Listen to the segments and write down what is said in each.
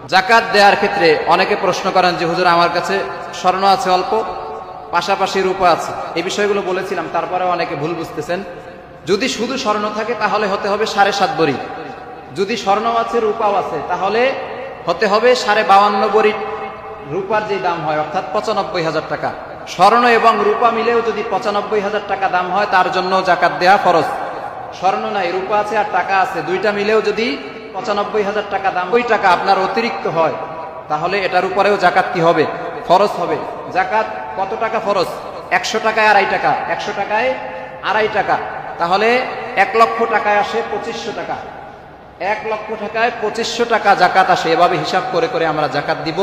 জাকাত দেওয়ার ক্ষেত্রে অনেকে প্রশ্ন করেন যে হুজুর আমার কাছে স্বর্ণ আছে অল্প, পাশাপাশি রূপা আছে, এই বিষয়গুলো বলেছিলাম, তারপরে অনেকে ভুল বুঝতেছেন। যদি শুধু স্বর্ণ থাকে তাহলে হতে হবে 7.5 ভরি, যদি স্বর্ণ আছে রূপাও আছে তাহলে হতে হবে 52.5 ভরি রূপার যে দাম হয়, অর্থাৎ 95,000 টাকা। স্বর্ণ এবং রূপা মিলেও যদি 95,000 টাকা দাম হয় তার জন্য জাকাত দেওয়া ফরজ। স্বর্ণ নাই, রূপা আছে আর টাকা আছে, দুইটা মিলেও যদি 95,000 টাকা দাম, ওই টাকা আপনার অতিরিক্ত হয় তাহলে এটার উপরেও জাকাত কি হবে? ফরজ হবে। জাকাত কত টাকা ফরজ? 100 টাকায় 2.5 টাকা, 100 টাকায় 2.5 টাকা, তাহলে 1 লক্ষ টাকায় আসে 2500 টাকা। 1 লক্ষ টাকায় 2500 টাকা জাকাত আসে। এভাবে হিসাব করে করে আমরা জাকাত দিব।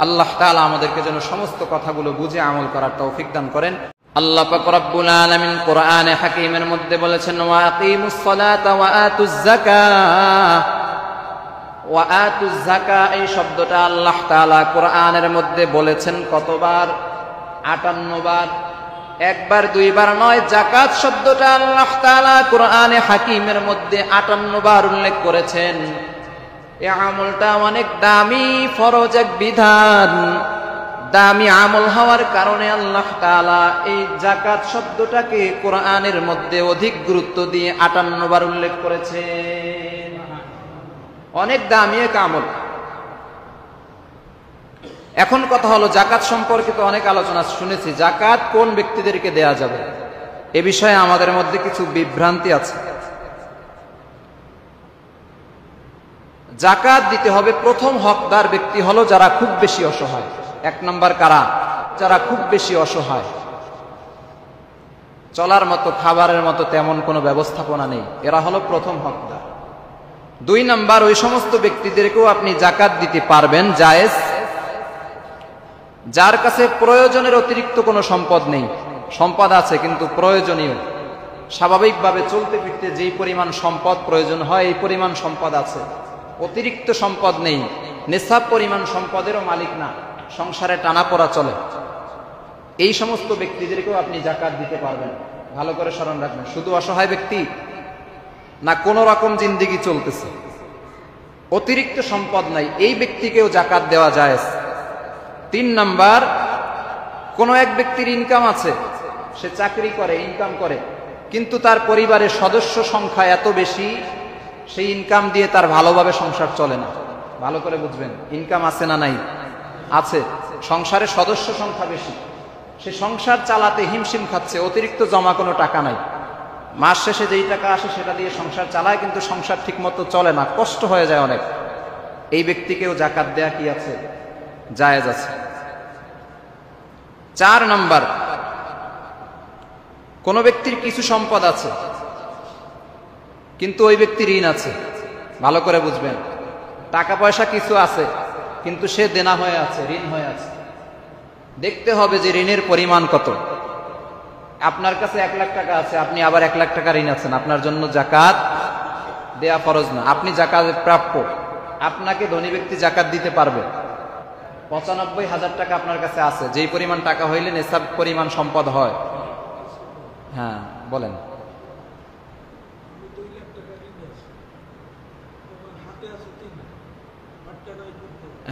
আল্লাহ তাআলা আমাদেরকে যেন সমস্ত কথাগুলো বুঝে আমল করার তৌফিক দান করেন। আল্লাহ পাক রব্বুল আলামিন কোরআনে হাকীমের মধ্যে বলেছেন, ওয়া আকিমুস সালাতা ওয়া আতুজ যাকাহ। ওয়া আতুজ যাকাহ এই শব্দটা আল্লাহ তাআলা কোরআনের মধ্যে বলেছেন কতবার? 58 বার। একবার দুইবার নয়, জাকাত শব্দটা আল্লাহ তাআলা কোরআনে হাকীমের মধ্যে 58 বার উল্লেখ করেছেন। এই আমলটা অনেক দামি ফরজ এক বিধান। দামি আমল হওয়ার কারণে আল্লাহ তাআলা এই জাকাত শব্দটাকে কোরআনের মধ্যে অধিক গুরুত্ব দিয়ে 58 বার উল্লেখ করেছেন। অনেক দামি এক আমল। এখন কথা হলো, জাকাত সম্পর্কিত অনেক আলোচনা শুনেছি। জাকাত কোন ব্যক্তিদেরকে দেয়া যাবে এ বিষয়ে আমাদের মধ্যে কিছু বিভ্রান্তি আছে। জাকাত দিতে হবে প্রথম হকদার ব্যক্তি হলো যারা খুব বেশি অসহায়। 1 নম্বর কারা? যারা খুব বেশি অসহায়, চলার মতো খাবারের মতো তেমন কোনো ব্যবস্থাপনা নেই, এরা হলো প্রথম হকদার। 2 নম্বর, ওই সমস্ত ব্যক্তিদেরকেও আপনি জাকাত দিতে পারবেন, জায়েজ, যার কাছে প্রয়োজনের অতিরিক্ত কোনো সম্পদ নেই, সম্পদ আছে কিন্তু প্রয়োজনীয়, স্বাভাবিকভাবে চলতে ফিরতে যেই পরিমাণ সম্পদ প্রয়োজন হয় এই পরিমাণ সম্পদ আছে, অতিরিক্ত সম্পদ নেই, নেশাব পরিমাণ সম্পদেরও মালিক না, সংসারে টানাপোড়া চলে, এই সমস্ত ব্যক্তিদেরকেও আপনি জাকাত দিতে পারবেন। ভালো করে স্মরণ রাখবেন, শুধু অসহায় ব্যক্তি না, কোন রকম জিন্দেগি চলতেছে, অতিরিক্ত সম্পদ নাই, এই ব্যক্তিকেও জাকাত দেওয়া যায়। 3 নম্বর, কোন এক ব্যক্তির ইনকাম আছে, সে চাকরি করে, ইনকাম করে, কিন্তু তার পরিবারের সদস্য সংখ্যা এত বেশি, সেই ইনকাম দিয়ে তার ভালোভাবে সংসার চলে না। ভালো করে বুঝবেন, ইনকাম আছে না নাই? আছে। সংসারের সদস্য সংখ্যা বেশি, সে সংসার চালাতে হিমশিম খাচ্ছে, অতিরিক্ত জমা কোনো টাকা নাই, মাস শেষে যেই টাকা আসে সেটা দিয়ে সংসার চালায়, কিন্তু সংসার ঠিক মতো চলে না, কষ্ট হয়ে যায় অনেক। এই ব্যক্তিকেও জাকাত দেয়া কি আছে? জায়েজ আছে। 4 নম্বর, কোন ব্যক্তির কিছু সম্পদ আছে কিন্তু ওই ব্যক্তির ঋণ আছে। ভালো করে বুঝবেন, টাকা পয়সা কিছু আছে কিন্তু সে দেনা হয়ে আছে, ঋণ হয়ে আছে। দেখতে হবে যে ঋণের পরিমাণ কত। আপনার কাছে 1 লাখ টাকা আছে, আপনি আবার 1 লাখ টাকা ঋণ আছেন, আপনার জন্য জাকাত দেয়া ফরজ না, আপনি জাকাতের প্রাপ্য। আপনাকে ধনী ব্যক্তি জাকাত দিতে পারবে। 95,000 টাকা আপনার কাছে আছে, যেই পরিমাণ টাকা হইলে নেশাব পরিমাণ সম্পদ হয়। হ্যাঁ বলেন।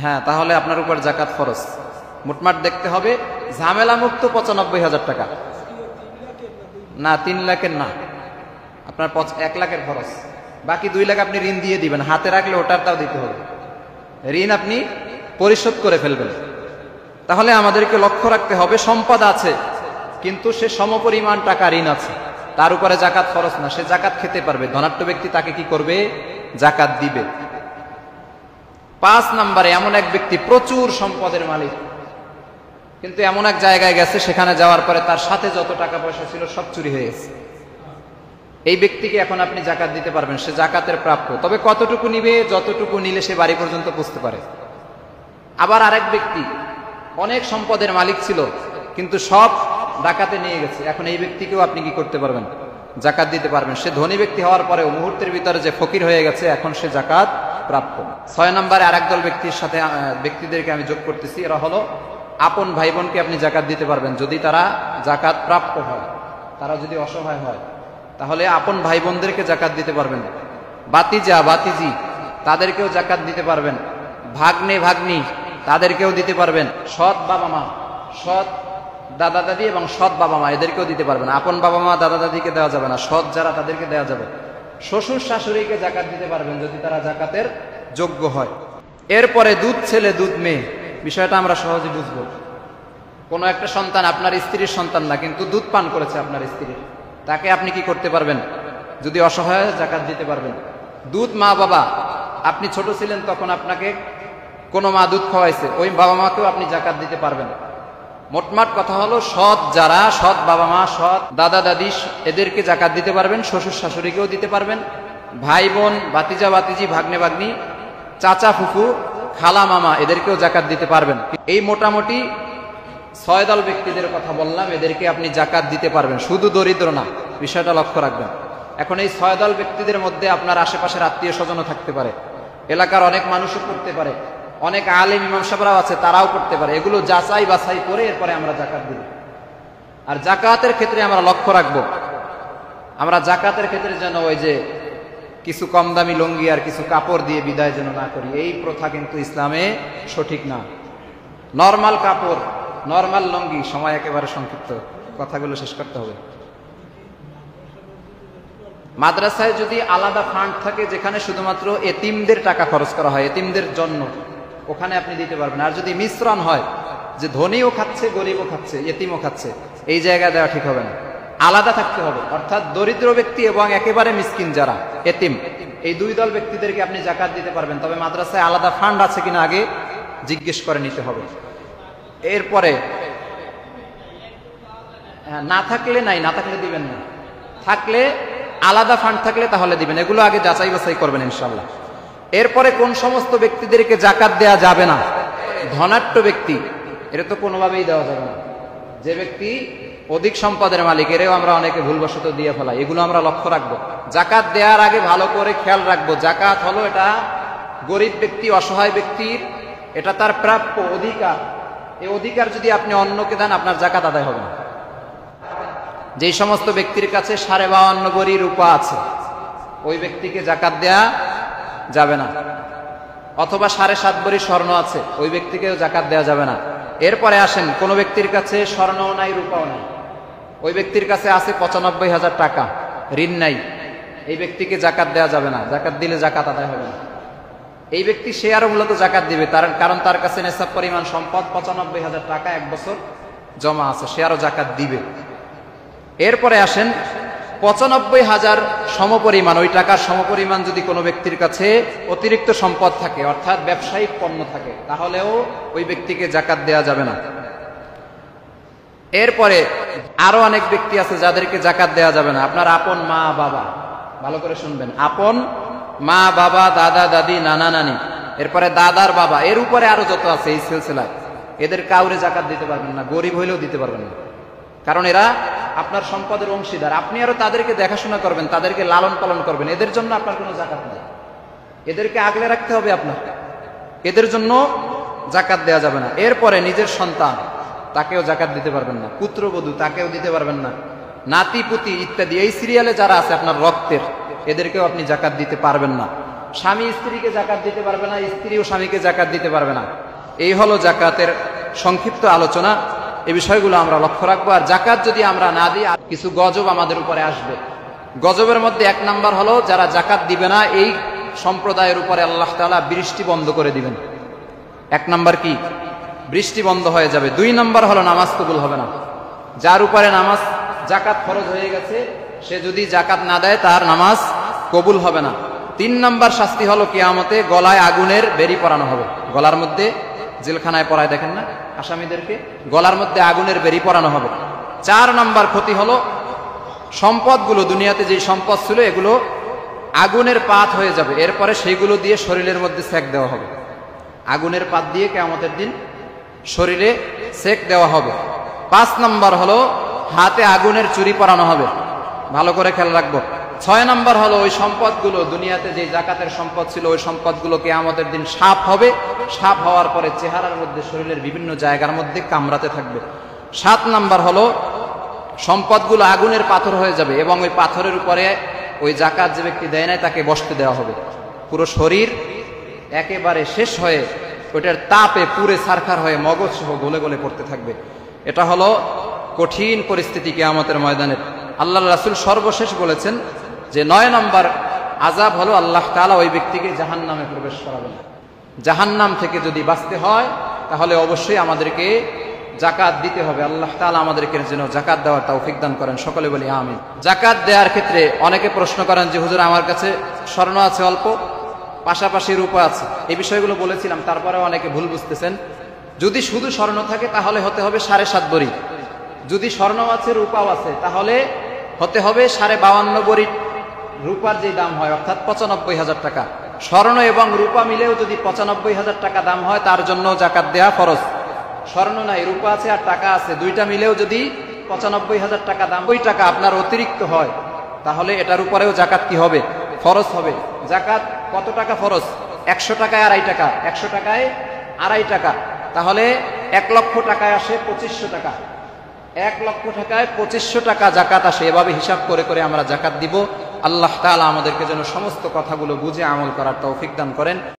হ্যাঁ, তাহলে আপনার উপর জাকাত ফরজ। মোটমাট দেখতে হবে, ঝামেলা মুক্ত 95,000 টাকা না, 3 লাখের না, আপনার 1 লাখের ফরজ। বাকি 2 লাখ আপনি ঋণ দিয়ে দিবেন, হাতে রাখলে ওটারটাও দিতে হবে, ঋণ আপনি পরিশোধ করে ফেলবেন। তাহলে আমাদেরকে লক্ষ্য রাখতে হবে, সম্পদ আছে কিন্তু সে সমপরিমাণ টাকা ঋণ আছে, তার উপরে জাকাত ফরজ না, সে জাকাত খেতে পারবে। ধনাঢ্য ব্যক্তি তাকে কি করবে? জাকাত দিবে। 5 নম্বরে, এমন এক ব্যক্তি প্রচুর সম্পদের মালিক, কিন্তু এমন এক জায়গায় গেছে, সেখানে যাওয়ার পরে তার সাথে যত টাকা পয়সা ছিল সব চুরি হয়ে গেছে। এই ব্যক্তিকে এখন আপনি জাকাত দিতে পারবেন, সে জাকাতের প্রাপ্য। তবে কতটুকু নিবে? যতটুকু নিলে সে বাড়ি পর্যন্ত পৌঁছতে পারে। আবার আরেক ব্যক্তি অনেক সম্পদের মালিক ছিল কিন্তু সব ডাকাতে নিয়ে গেছে, এখন এই ব্যক্তিকেও আপনি কি করতে পারবেন? জাকাত দিতে পারবেন। সে ধনী ব্যক্তি হওয়ার পরেও মুহূর্তের ভিতরে যে ফকির হয়ে গেছে, এখন সে জাকাত প্রাপ্য। 6 নম্বরে আরেক দল ব্যক্তির সাথে ব্যক্তিদেরকে আমি যোগ করতেছি, এরা হলো আপন ভাই বোনকে আপনি জাকাত দিতে পারবেন যদি তারা জাকাত প্রাপ্ত হয়। তারা যদি অসহায় হয় তাহলে আপন ভাই বোনদেরকে জাকাত দিতে পারবেন। বাতিজা বাতিজি তাদেরকেও জাকাত দিতে পারবেন। ভাগ্নে ভাগ্নি তাদেরকেও দিতে পারবেন, সৎ বাবা মা, সৎ দাদা দাদি এবং সৎ বাবা মা এদেরকেও দিতে পারবেন। আপন বাবা মা দাদা দাদিকে দেওয়া যাবে না, সৎ যারা তাদেরকে দেওয়া যাবে। শ্বশুর শাশুড়িকে জাকাত দিতে পারবেন যদি তারা জাকাতের যোগ্য হয়। এরপরে দুধ ছেলে দুধ মেয়ে, বিষয়টা আমরা সহজে বুঝবো। কোনো একটা সন্তান আপনার স্ত্রীর সন্তান না, কিন্তু দুধ পান করেছে আপনার স্ত্রীর, তাকে আপনি কি করতে পারবেন? যদি অসহায় জাকাত দিতে পারবেন। দুধ মা বাবা, আপনি ছোট ছিলেন তখন আপনাকে কোনো মা দুধ খাওয়াইছে, ওই বাবা মাকেও আপনি জাকাত দিতে পারবেন। মোটমাট কথা হলো সৎ যারা, সৎ বাবা মা, সৎ দাদা দাদি এদেরকে জাকাত দিতে পারবেন, শ্বশুর শাশুড়িকেও দিতে পারবেন, ভাই বোন, ভাতিজা ভাতিজি, ভাগ্নে ভাগ্নি, চাচা ফুফু, খালা মামা এদেরকেও জাকাত দিতে পারবেন। এই মোটামুটি 6 দল ব্যক্তিদের কথা বললাম, এদেরকে আপনি জাকাত দিতে পারবেন, শুধু দরিদ্র না, বিষয়টা লক্ষ্য রাখবেন। এখন এই 6 দল ব্যক্তিদের মধ্যে আপনার আশেপাশের আত্মীয় স্বজনও থাকতে পারে, এলাকার অনেক মানুষও করতে পারে, অনেক আলেম ইমাম সাহেবরাও আছে তারাও করতে পারে। এগুলো যাচাই বাছাই করে এরপরে আমরা জাকাত দিব। আর জাকাতের ক্ষেত্রে আমরা লক্ষ্য রাখবো, আমরা জাকাতের ক্ষেত্রে যেন ওই যে কিছু কম দামি লুঙ্গি আর কিছু কাপড় দিয়ে বিদায় যেন না করি, এই প্রথা কিন্তু ইসলামে সঠিক না। নরমাল কাপড়, নরমাল লুঙ্গি, সময় একেবারে সংক্ষিপ্ত, কথাগুলো শেষ করতে হবে। মাদ্রাসায় যদি আলাদা ফান্ড থাকে যেখানে শুধুমাত্র এতিমদের টাকা খরচ করা হয়, এতিমদের জন্য, ওখানে আপনি দিতে পারবেন। আর যদি মিশ্রণ হয় যে ধনীও খাচ্ছে গরিবও খাচ্ছে এতিমও খাচ্ছে, এই জায়গায় দেওয়া ঠিক হবে না, আলাদা থাকতে হবে। অর্থাৎ দরিদ্র ব্যক্তি এবং একেবারে মিসকিন যারা এতিম, এই 2 দল ব্যক্তিদেরকে আপনি জাকাত দিতে পারবেন। তবে মাদ্রাসায় আলাদা ফান্ড আছে কিনা আগে জিজ্ঞেস করে নিতে হবে। এরপরে না থাকলে নাই, না থাকলে দিবেন না, থাকলে আলাদা ফান্ড থাকলে তাহলে দিবেন। এগুলো আগে যাচাই বাছাই করবেন ইনশাল্লাহ। এরপরে কোন সমস্ত ব্যক্তিদেরকে জাকাত দেয়া যাবে না? ধনাঢ্য ব্যক্তি, এটা তো কোনোভাবেই দেওয়া যাবে না। যে ব্যক্তি অধিক সম্পদের মালিক, এরেও আমরা অনেকে ভুলবশত দিয়ে ফেলাই, এগুলো আমরা লক্ষ্য রাখবো। জাকাত দেওয়ার আগে ভালো করে খেয়াল রাখবো, জাকাত হলো এটা গরিব ব্যক্তি, অসহায় ব্যক্তির, এটা তার প্রাপ্য অধিকার। এই অধিকার যদি আপনি অন্যকে দেন আপনার জাকাত আদায় হবে না। যেই সমস্ত ব্যক্তির কাছে 52.5 ভরি রূপা আছে, ওই ব্যক্তিকে জাকাত দেয়া যাবে না। অথবা 7.5 ভরি স্বর্ণ আছে, ওই ব্যক্তিকেও জাকাত দেওয়া যাবে না। এরপরে আসেন, কোন ব্যক্তির কাছে স্বর্ণও নাই রূপাও নাই, ওই ব্যক্তির কাছে আছে 95,000 টাকা, ঋণ নাই, এই ব্যক্তিকে জাকাত দেওয়া যাবে না। জাকাত দিলে জাকাত আদায় হবে না। এই ব্যক্তি সে আরো মূলত জাকাত দিবে, কারণ তার কাছে নেশাব পরিমাণ সম্পদ 95,000 টাকা 1 বছর জমা আছে, সে আরো জাকাত দিবে। এরপরে আসেন 95,000 সমপরিমাণ, ওই টাকার সমপরিমাণ যদি কোনো ব্যক্তির কাছে অতিরিক্ত সম্পদ থাকে, অর্থাৎ ব্যবসায়িক পণ্য থাকে, তাহলেও ওই ব্যক্তিকে জাকাত দেওয়া যাবে না। এরপরে আরো অনেক ব্যক্তি আছে যাদেরকে জাকাত দেওয়া যাবে না। আপনার আপন মা বাবা, ভালো করে শুনবেন, আপন মা বাবা, দাদা দাদি, নানা নানি, এরপরে দাদার বাবা, এর উপরে আরো যত আছে এই সিলসিলায়, এদের কাউরে জাকাত দিতে পারবেন না, গরিব হইলেও দিতে পারবেন না। কারণ এরা আপনার সম্পদের অংশীদার, আপনি আরো তাদেরকে দেখাশোনা করবেন, তাদেরকে লালন পালন করবেন, এদের জন্য আপনার কোনো জাকাত নেই। এদেরকে আগলে রাখতে হবে আপনার, এদের জন্য জাকাত দেওয়া যাবে না। এরপরে নিজের সন্তান, তাকেও জাকাত দিতে পারবেন না। পুত্রবধূ, তাকেও দিতে পারবেন না। নাতি পুতি ইত্যাদি, এই সিরিয়ালে যারা আছে আপনার রক্তের, এদেরকেও আপনি জাকাত দিতে পারবেন না। স্বামী স্ত্রীকে জাকাত দিতে পারবে না, স্ত্রীও স্বামীকে জাকাত দিতে পারবে না। এই হলো জাকাতের সংক্ষিপ্ত আলোচনা। এই বিষয়গুলো আমরা লক্ষ্য রাখবো। আর জাকাত যদি আমরা না দিই, কিছু গজব আমাদের উপরে আসবে। গজবের মধ্যে 1 নাম্বার হলো, যারা জাকাত দিবে না এই সম্প্রদায়ের উপরে আল্লাহ তাআলা বৃষ্টি বন্ধ করে দিবেন। 1 নাম্বার কি? বৃষ্টি বন্ধ হয়ে যাবে। 2 নাম্বার হলো নামাজ কবুল হবে না। যার উপরে নামাজ জাকাত ফরজ হয়ে গেছে, সে যদি জাকাত না দেয় তার নামাজ কবুল হবে না। 3 নাম্বার শাস্তি হলো কিয়ামতে গলায় আগুনের বেড়ি পরানো হবে। গলার মধ্যে, জেলখানায় পরায় দেখেন না আসামিদেরকে, গলার মধ্যে আগুনের বেড়ি পরানো হবে। 4 নাম্বার ক্ষতি হলো, সম্পদগুলো, দুনিয়াতে যে সম্পদ ছিল এগুলো আগুনের পাত হয়ে যাবে। এরপরে সেইগুলো দিয়ে শরীরের মধ্যে সেক দেওয়া হবে। আগুনের পাত দিয়ে কিয়ামতের দিন শরীরে সেক দেওয়া হবে। 5 নাম্বার হলো, হাতে আগুনের চুরি পরানো হবে। ভালো করে খেয়াল রাখবো। 6 নাম্বার হলো, ওই সম্পদগুলো, দুনিয়াতে যে জাকাতের সম্পদ ছিল, ওই সম্পদগুলো কিয়ামতের দিন সাপ হবে। সাপ হওয়ার পরে চেহারার মধ্যে, শরীরের বিভিন্ন জায়গার মধ্যে কামড়াতে থাকবে। 7 নাম্বার হলো, সম্পদগুলো আগুনের পাথর হয়ে যাবে এবং ওই পাথরের উপরে ওই জাকাত যে ব্যক্তি দেয় নাই তাকে বসতে দেওয়া হবে। পুরো শরীর একেবারে শেষ হয়ে ওইটার তাপে পুরে সারখার হয়ে মগজ সহ গলে গলে পড়তে থাকবে। এটা হলো কঠিন পরিস্থিতি কিয়ামতের ময়দানের। আল্লাহ রাসূল সর্বশেষ বলেছেন যে ৯ নম্বর আযাব হলো আল্লাহ তাআলা ওই ব্যক্তিকে জাহান্নামে প্রবেশ করাবেন। জাহান্নাম থেকে যদি বাঁচতে হয় তাহলে অবশ্যই আমাদেরকে যাকাত দিতে হবে। আল্লাহ তাআলা আমাদেরকে যেন যাকাত দেওয়ার তৌফিক দান করেন, সকলে বলি আমিন। যাকাত দেওয়ার ক্ষেত্রে অনেকে প্রশ্ন করেন যে হুজুর আমার কাছে স্বর্ণ আছে অল্প, পাশাপাশি রূপা আছে, এই বিষয়গুলো বলেছিলাম, তারপরেও অনেকে ভুল বুঝতেছেন। যদি শুধু স্বর্ণ থাকে তাহলে হতে হবে 7.5 ভরি, যদি স্বর্ণ আছে রূপাও আছে তাহলে হতে হবে 52.5 ভরি রূপার যে দাম হয়, অর্থাৎ 95,000 টাকা। স্বর্ণ এবং রূপা মিলেও যদি 95,000 টাকা দাম হয় তার জন্য যাকাত দেওয়া ফরজ। স্বর্ণ নাই, রূপা আছে আর টাকা আছে, দুইটা মিলেও যদি 95,000 টাকা দাম, ওই টাকা আপনার অতিরিক্ত হয় তাহলে এটার উপরেও যাকাত কি হবে? ফরজ হবে। যাকাত কত টাকা ফরজ? 100 টাকায় 2.5 টাকা, 100 টাকায় 2.5 টাকা, তাহলে 1 লক্ষ টাকায় আসে 2500 টাকা। 1 লক্ষ টাকায় 2500 টাকা যাকাত আসে। এভাবে হিসাব করে করে আমরা যাকাত দিব। আল্লাহ তাআলা আমাদেরকে যেন সমস্ত কথাগুলো বুঝে আমল করার তৌফিক দান করেন।